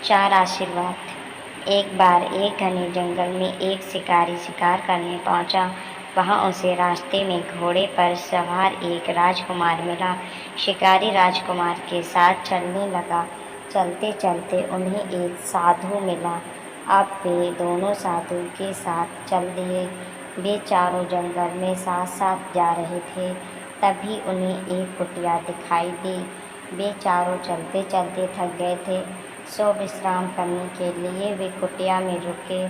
चार आशीर्वाद। एक बार एक घने जंगल में एक शिकारी शिकार करने पहुंचा। वहां उसे रास्ते में घोड़े पर सवार एक राजकुमार मिला। शिकारी राजकुमार के साथ चलने लगा। चलते चलते उन्हें एक साधु मिला। अब वे दोनों साधु के साथ चल दिए। वे चारों जंगल में साथ साथ जा रहे थे। तभी उन्हें एक कुटिया दिखाई दी। वे चारों चलते चलते थक गए थे, सो विश्राम करने के लिए वे कुटिया में रुके।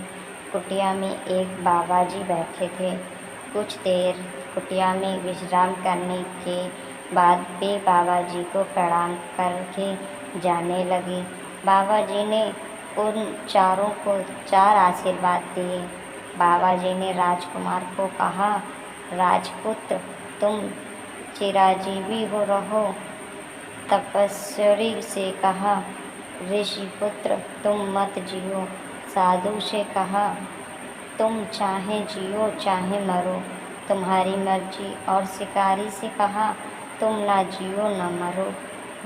कुटिया में एक बाबा जी बैठे थे। कुछ देर कुटिया में विश्राम करने के बाद वे बाबा जी को प्रणाम करके जाने लगे। बाबा जी ने उन चारों को चार आशीर्वाद दिए। बाबा जी ने राजकुमार को कहा, राजपुत्र, तुम चिरंजीवी हो रहो। तपस्वी से कहा, ऋषिपुत्र, तुम मत जियो। साधु से कहा, तुम चाहे जियो चाहे मरो, तुम्हारी मर्जी। और शिकारी से कहा, तुम ना जियो ना मरो।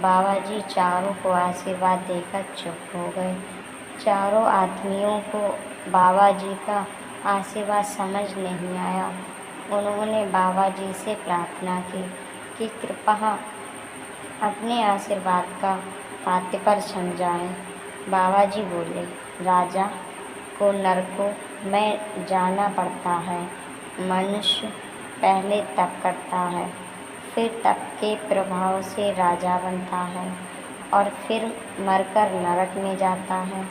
बाबा जी चारों को आशीर्वाद देकर चुप हो गए। चारों आदमियों को बाबा जी का आशीर्वाद समझ नहीं आया। उन्होंने बाबा जी से प्रार्थना की कि कृपया अपने आशीर्वाद का तात्पर्य समझाएं। बाबा जी बोले, राजा को नरकों में जाना पड़ता है। मनुष्य पहले तप करता है, फिर तप के प्रभाव से राजा बनता है और फिर मरकर नरक में जाता है।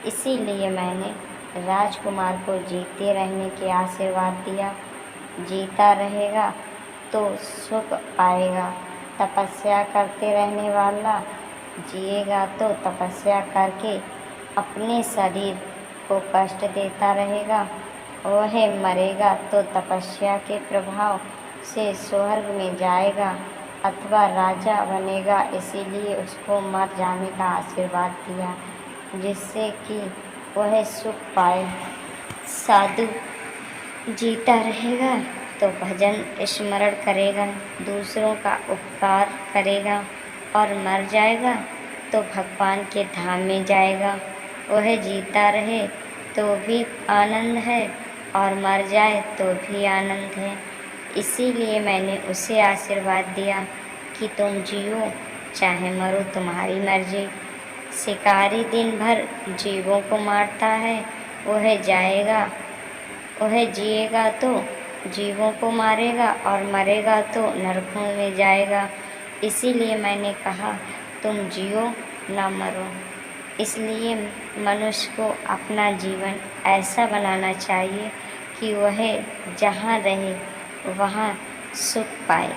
इसीलिए मैंने राजकुमार को जीते रहने के आशीर्वाद दिया। जीता रहेगा तो सुख पाएगा। तपस्या करते रहने वाला जिएगा तो तपस्या करके अपने शरीर को कष्ट देता रहेगा। वह मरेगा तो तपस्या के प्रभाव से स्वर्ग में जाएगा अथवा राजा बनेगा। इसीलिए उसको मर जाने का आशीर्वाद दिया, जिससे कि वह सुख पाए। साधु जीता रहेगा तो भजन स्मरण करेगा, दूसरों का उपकार करेगा और मर जाएगा तो भगवान के धाम में जाएगा। वह जीता रहे तो भी आनंद है और मर जाए तो भी आनंद है। इसीलिए मैंने उसे आशीर्वाद दिया कि तुम जियो चाहे मरो, तुम्हारी मर्जी। शिकारी दिन भर जीवों को मारता है, वह जिएगा तो जीवों को मारेगा और मरेगा तो नरकों में जाएगा। इसीलिए मैंने कहा, तुम जियो ना मरो। इसलिए मनुष्य को अपना जीवन ऐसा बनाना चाहिए कि वह जहाँ रहे वहाँ सुख पाए।